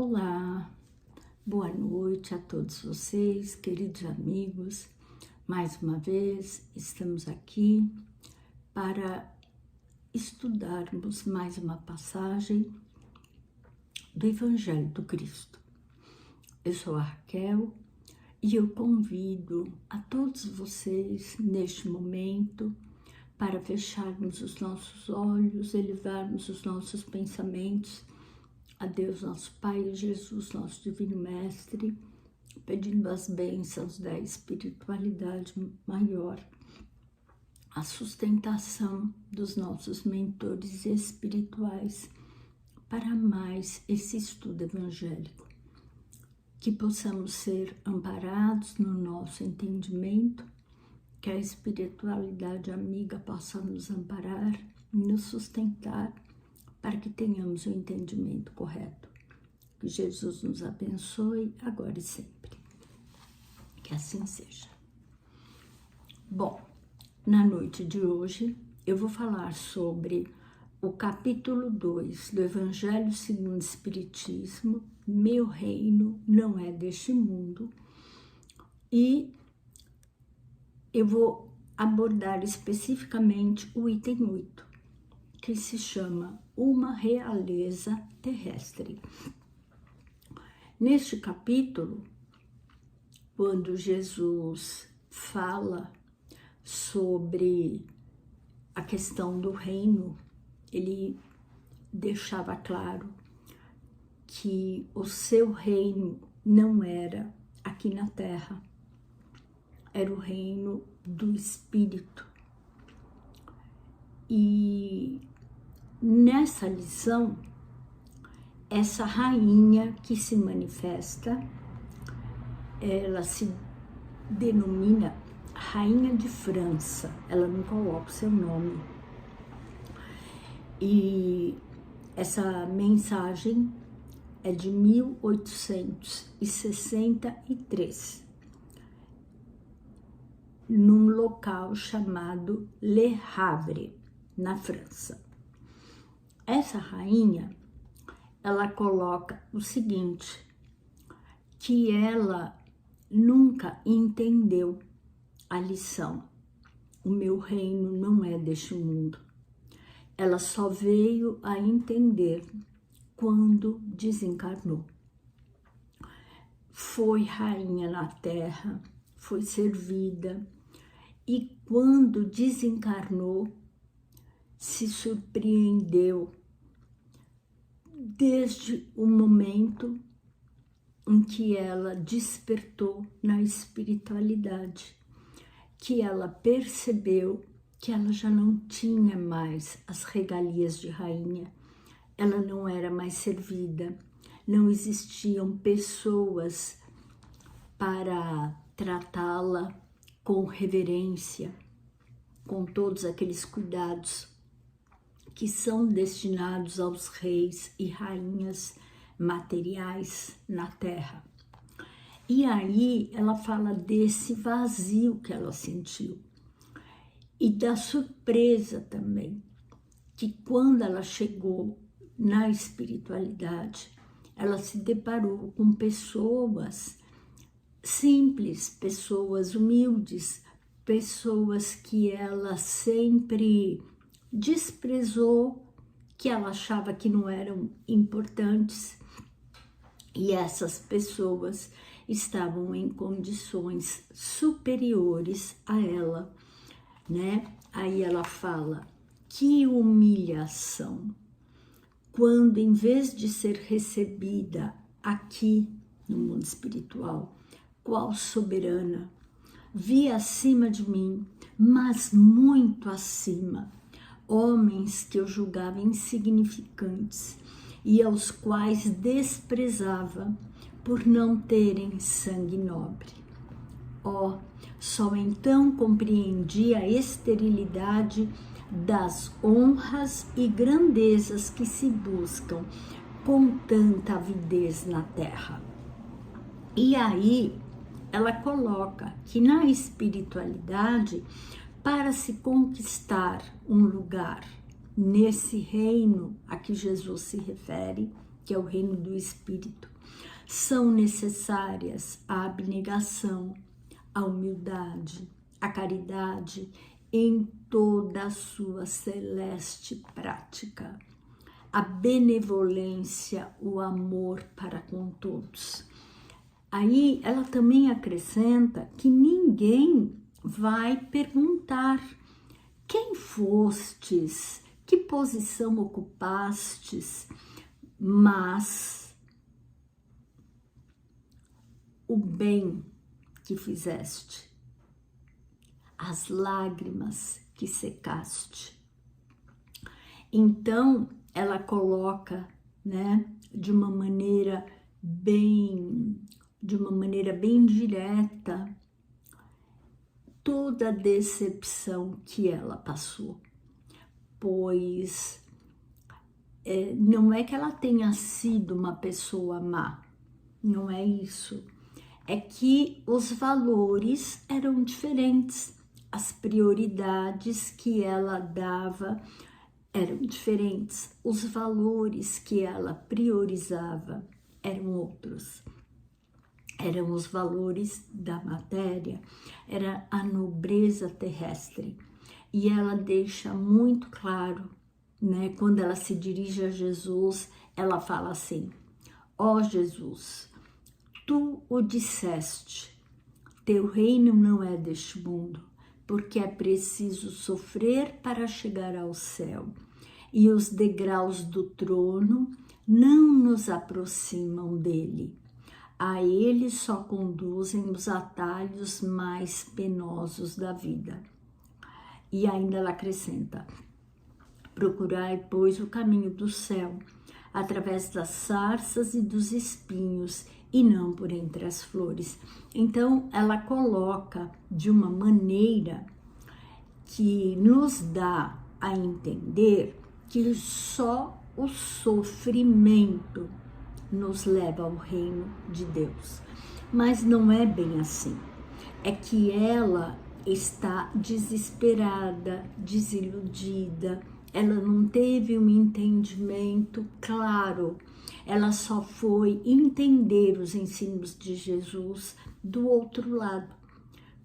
Olá, boa noite a todos vocês, queridos amigos. Mais uma vez estamos aqui para estudarmos mais uma passagem do Evangelho do Cristo. Eu sou a Raquel e eu convido a todos vocês neste momento para fecharmos os nossos olhos, elevarmos os nossos pensamentos a Deus, nosso Pai, Jesus, nosso Divino Mestre, pedindo as bênçãos da espiritualidade maior, a sustentação dos nossos mentores espirituais para mais esse estudo evangélico, que possamos ser amparados no nosso entendimento, que a espiritualidade amiga possa nos amparar e nos sustentar para que tenhamos o entendimento correto. Que Jesus nos abençoe agora e sempre. Que assim seja. Bom, na noite de hoje eu vou falar sobre o capítulo 2 do Evangelho segundo o Espiritismo, Meu Reino Não É Deste Mundo, e eu vou abordar especificamente o item 8, que se chama Uma Realeza Terrestre. Neste capítulo, quando Jesus fala sobre a questão do reino, ele deixava claro que o seu reino não era aqui na terra, era o reino do Espírito. E nessa lição, essa rainha que se manifesta, ela se denomina Rainha de França, ela não coloca o seu nome. E essa mensagem é de 1863, num local chamado Le Havre, na França. Essa rainha, ela coloca o seguinte, que ela nunca entendeu a lição. O meu reino não é deste mundo. Ela só veio a entender quando desencarnou. Foi rainha na terra, foi servida, e quando desencarnou, se surpreendeu desde o momento em que ela despertou na espiritualidade, que ela percebeu que ela já não tinha mais as regalias de rainha, ela não era mais servida, não existiam pessoas para tratá-la com reverência, com todos aqueles cuidados que são destinados aos reis e rainhas materiais na terra. E aí ela fala desse vazio que ela sentiu e da surpresa também, que quando ela chegou na espiritualidade, ela se deparou com pessoas simples, pessoas humildes, pessoas que ela sempre desprezou, que ela achava que não eram importantes, e essas pessoas estavam em condições superiores a ela, né? Aí ela fala, que humilhação, quando em vez de ser recebida aqui no mundo espiritual, qual soberana, vi acima de mim, mas muito acima, homens que eu julgava insignificantes e aos quais desprezava por não terem sangue nobre. Só então compreendi a esterilidade das honras e grandezas que se buscam com tanta avidez na terra. E aí ela coloca que na espiritualidade, para se conquistar um lugar nesse reino a que Jesus se refere, que é o reino do Espírito, são necessárias a abnegação, a humildade, a caridade em toda a sua celeste prática, a benevolência, o amor para com todos. Aí ela também acrescenta que ninguém vai perguntar quem fostes, que posição ocupastes, mas o bem que fizeste, as lágrimas que secaste. Então, ela coloca, né, de uma maneira bem direta, toda a decepção que ela passou, pois não é que ela tenha sido uma pessoa má, não é isso, é que os valores eram diferentes, as prioridades que ela dava eram diferentes, os valores que ela priorizava eram outros. Eram os valores da matéria, era a nobreza terrestre. E ela deixa muito claro, né, quando ela se dirige a Jesus, ela fala assim: ó Jesus, tu o disseste, teu reino não é deste mundo, porque é preciso sofrer para chegar ao céu, e os degraus do trono não nos aproximam dele. A ele só conduzem os atalhos mais penosos da vida. E ainda ela acrescenta: procurai, pois, o caminho do céu, através das sarças e dos espinhos, e não por entre as flores. Então, ela coloca de uma maneira que nos dá a entender que só o sofrimento nos leva ao reino de Deus. Mas não é bem assim. É que ela está desesperada, desiludida, ela não teve um entendimento claro, ela só foi entender os ensinos de Jesus do outro lado,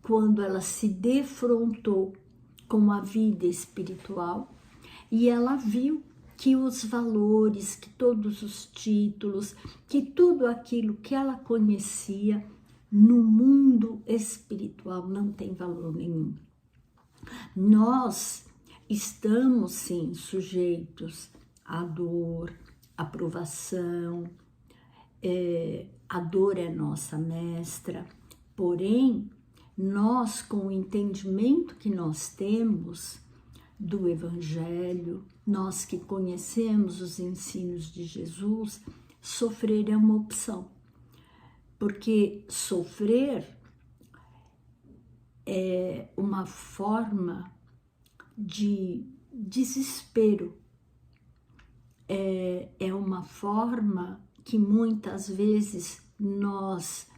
quando ela se defrontou com a vida espiritual e ela viu que os valores, que todos os títulos, que tudo aquilo que ela conhecia no mundo espiritual não tem valor nenhum. Nós estamos, sim, sujeitos à dor, à provação, a dor é nossa mestra, porém, nós, com o entendimento que nós temos do Evangelho, nós que conhecemos os ensinos de Jesus, sofrer é uma opção, porque sofrer é uma forma de desespero, é uma forma que muitas vezes nós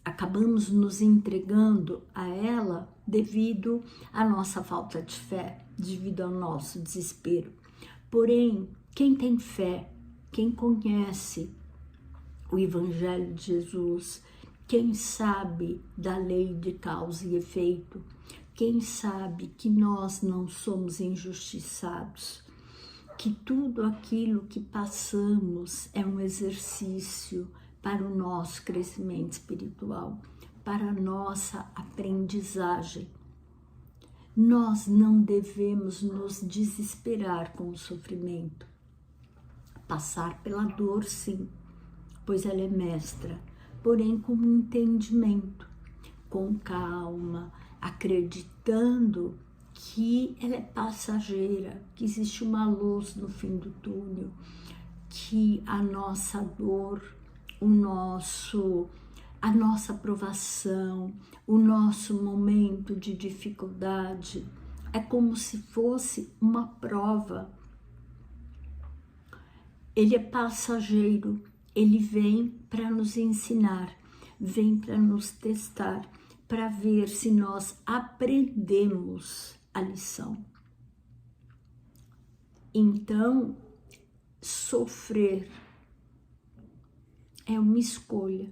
acabamos nos entregando a ela devido à nossa falta de fé, devido ao nosso desespero. Porém, quem tem fé, quem conhece o Evangelho de Jesus, quem sabe da lei de causa e efeito, quem sabe que nós não somos injustiçados, que tudo aquilo que passamos é um exercício para o nosso crescimento espiritual, para a nossa aprendizagem. Nós não devemos nos desesperar com o sofrimento. Passar pela dor, sim, pois ela é mestra, porém com entendimento, com calma, acreditando que ela é passageira, que existe uma luz no fim do túnel, que a nossa dor, a nossa provação, o nosso momento de dificuldade é como se fosse uma prova. Ele é passageiro, ele vem para nos ensinar, vem para nos testar, para ver se nós aprendemos a lição. Então, sofrer é uma escolha.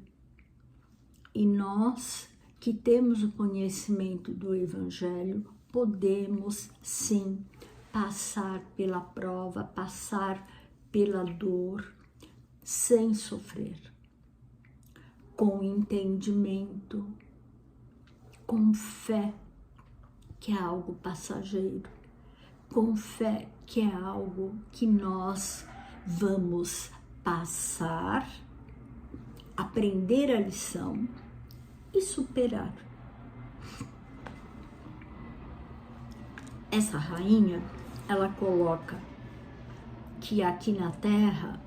E nós que temos o conhecimento do Evangelho, podemos sim passar pela prova, passar pela dor, sem sofrer, com entendimento, com fé que é algo passageiro, com fé que é algo que nós vamos passar, aprender a lição e superar. Essa rainha, ela coloca que aqui na Terra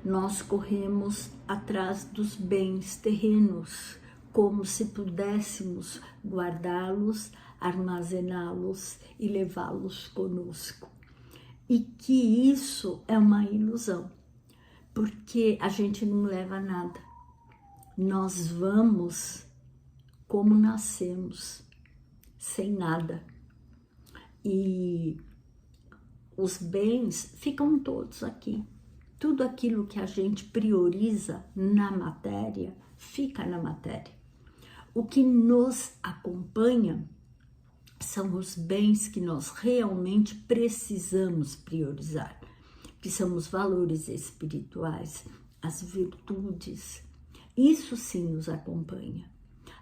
nós corremos atrás dos bens terrenos, como se pudéssemos guardá-los, armazená-los e levá-los conosco. E que isso é uma ilusão, porque a gente não leva nada. Nós vamos como nascemos, sem nada. E os bens ficam todos aqui. Tudo aquilo que a gente prioriza na matéria, fica na matéria. O que nos acompanha são os bens que nós realmente precisamos priorizar, que são os valores espirituais, as virtudes. Isso sim nos acompanha.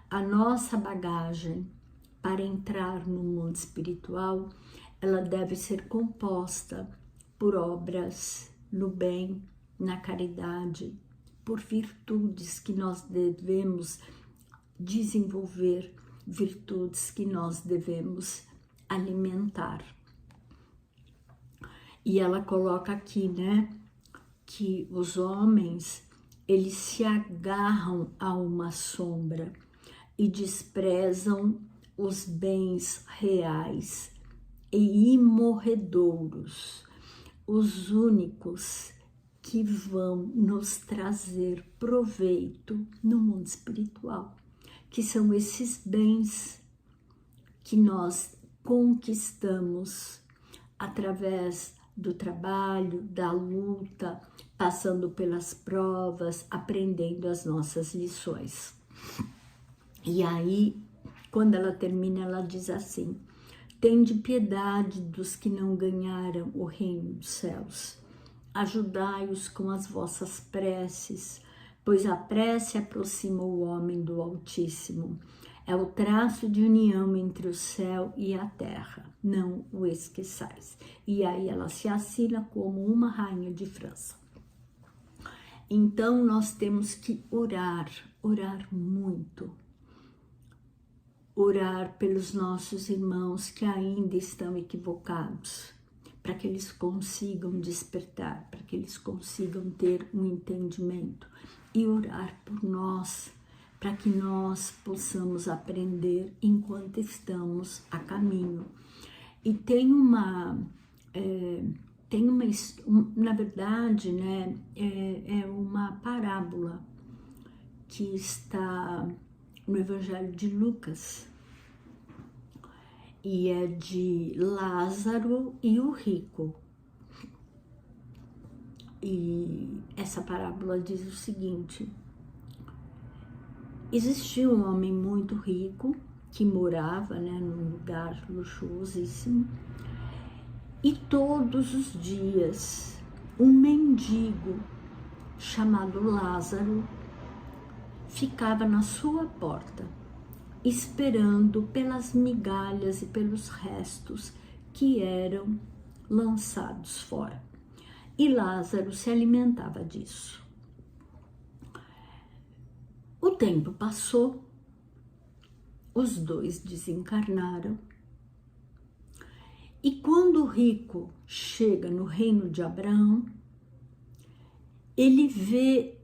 A nossa bagagem para entrar no mundo espiritual, ela deve ser composta por obras no bem, na caridade, por virtudes que nós devemos desenvolver, virtudes que nós devemos alimentar. E ela coloca aqui, né, que os homens, eles se agarram a uma sombra e desprezam os bens reais e imorredouros, os únicos que vão nos trazer proveito no mundo espiritual, que são esses bens que nós conquistamos através do trabalho, da luta, passando pelas provas, aprendendo as nossas lições. E aí, quando ela termina, ela diz assim: tende piedade dos que não ganharam o reino dos céus. Ajudai-os com as vossas preces, pois a prece aproxima o homem do Altíssimo. É o traço de união entre o céu e a terra, não o esqueçais. E aí ela se assina como uma rainha de França. Então nós temos que orar muito. Orar pelos nossos irmãos que ainda estão equivocados, para que eles consigam despertar, para que eles consigam ter um entendimento, e orar por nós, para que nós possamos aprender enquanto estamos a caminho. E na verdade, né, é uma parábola que está no Evangelho de Lucas, e é de Lázaro e o rico. E essa parábola diz o seguinte: existia um homem muito rico que morava, né, num lugar luxuosíssimo, e todos os dias um mendigo chamado Lázaro ficava na sua porta, esperando pelas migalhas e pelos restos que eram lançados fora. E Lázaro se alimentava disso. O tempo passou, os dois desencarnaram, e quando o rico chega no reino de Abraão, ele vê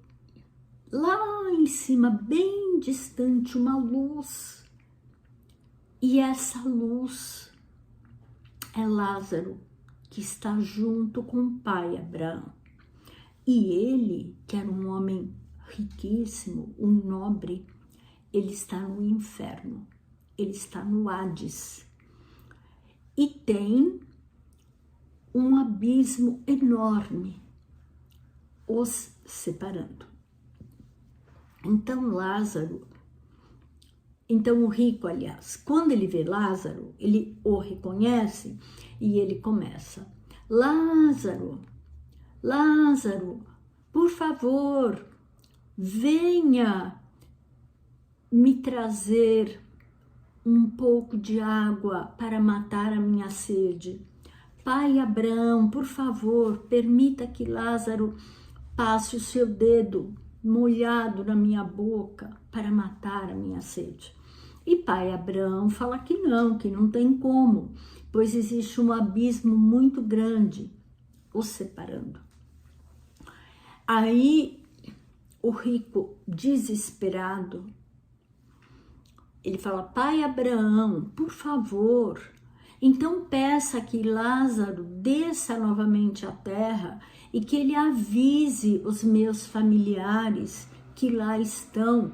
lá em cima, bem distante, uma luz. E essa luz é Lázaro, que está junto com o pai Abraão. E ele, que era um homem riquíssimo, um nobre, ele está no inferno, ele está no Hades. E tem um abismo enorme os separando. Então o rico, aliás, quando ele vê Lázaro, ele o reconhece e ele começa: Lázaro, Lázaro, por favor, venha me trazer um pouco de água para matar a minha sede. Pai Abraão, por favor, permita que Lázaro passe o seu dedo molhado na minha boca para matar a minha sede. E pai Abraão fala que não tem como, pois existe um abismo muito grande os separando. Aí o rico, desesperado, ele fala: pai Abraão, por favor, então peça que Lázaro desça novamente à terra e que ele avise os meus familiares que lá estão,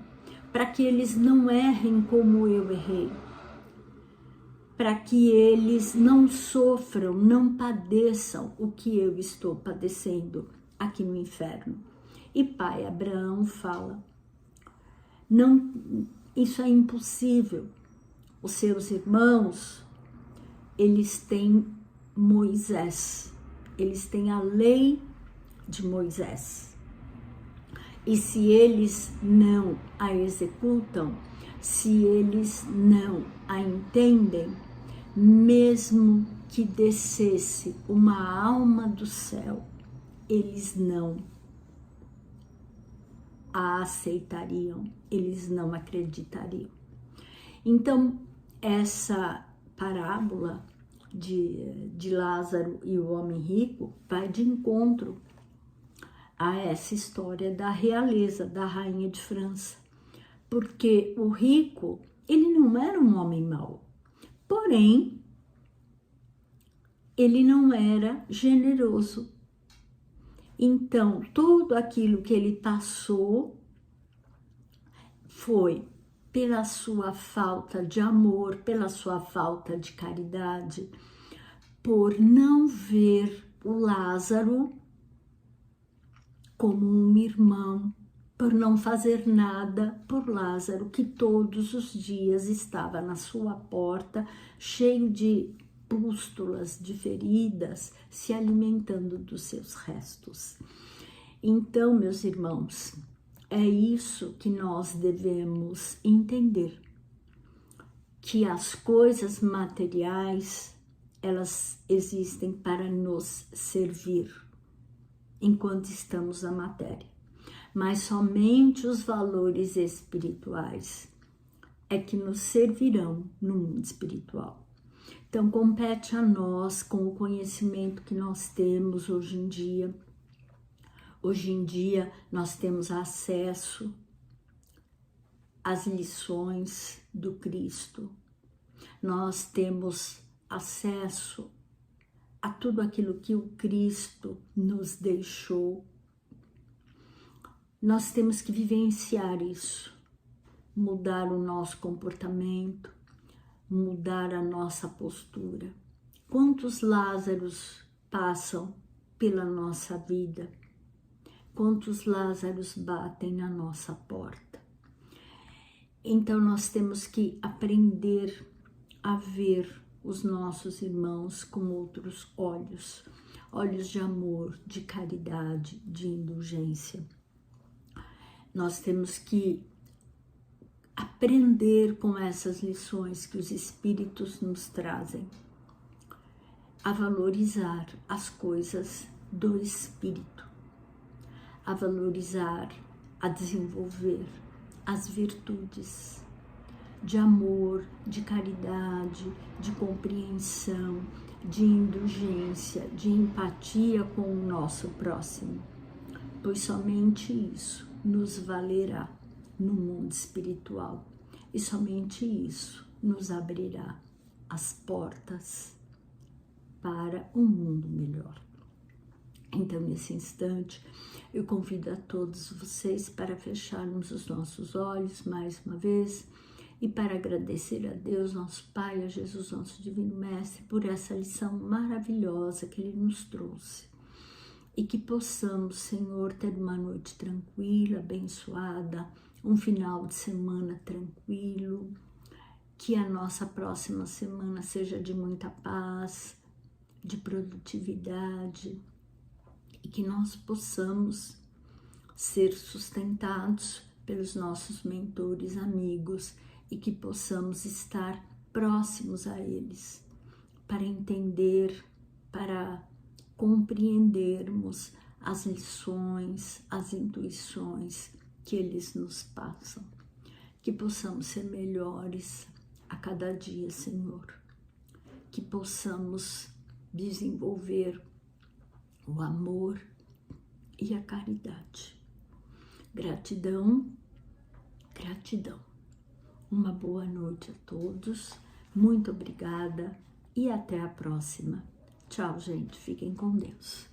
para que eles não errem como eu errei, para que eles não sofram, não padeçam o que eu estou padecendo aqui no inferno. E pai Abraão fala: não, isso é impossível. Os seus irmãos, eles têm Moisés, eles têm a lei de Moisés. E se eles não a executam, se eles não a entendem, mesmo que descesse uma alma do céu, eles não a aceitariam, eles não acreditariam. Então, essa parábola de Lázaro e o homem rico vai de encontro a essa história da realeza, da rainha de França. Porque o rico, ele não era um homem mau, porém, ele não era generoso. Então, tudo aquilo que ele passou foi pela sua falta de amor, pela sua falta de caridade, por não ver o Lázaro como um irmão, por não fazer nada por Lázaro, que todos os dias estava na sua porta, cheio de pústulas, de feridas, se alimentando dos seus restos. Então, meus irmãos, é isso que nós devemos entender, que as coisas materiais, elas existem para nos servir enquanto estamos na matéria, mas somente os valores espirituais é que nos servirão no mundo espiritual. Então, compete a nós, com o conhecimento que nós temos hoje em dia. Hoje em dia, nós temos acesso às lições do Cristo. Nós temos acesso a tudo aquilo que o Cristo nos deixou. Nós temos que vivenciar isso, mudar o nosso comportamento, mudar a nossa postura. Quantos Lázaros passam pela nossa vida? Quantos Lázaros batem na nossa porta? Então nós temos que aprender a ver os nossos irmãos com outros olhos, olhos de amor, de caridade, de indulgência. Nós temos que aprender com essas lições que os Espíritos nos trazem, a valorizar as coisas do Espírito, a valorizar, a desenvolver as virtudes de amor, de caridade, de compreensão, de indulgência, de empatia com o nosso próximo, pois somente isso nos valerá no mundo espiritual e somente isso nos abrirá as portas para um mundo melhor. Então, nesse instante, eu convido a todos vocês para fecharmos os nossos olhos mais uma vez e para agradecer a Deus, nosso Pai, a Jesus, nosso Divino Mestre, por essa lição maravilhosa que Ele nos trouxe. e que possamos, Senhor, ter uma noite tranquila, abençoada, um final de semana tranquilo, que a nossa próxima semana seja de muita paz, de produtividade, e que nós possamos ser sustentados pelos nossos mentores, amigos, e que possamos estar próximos a eles, para entender, para compreendermos as lições, as intuições que eles nos passam. Que possamos ser melhores a cada dia, Senhor. Que possamos desenvolver o amor e a caridade. Gratidão, gratidão. Uma boa noite a todos. Muito obrigada e até a próxima. Tchau, gente. Fiquem com Deus.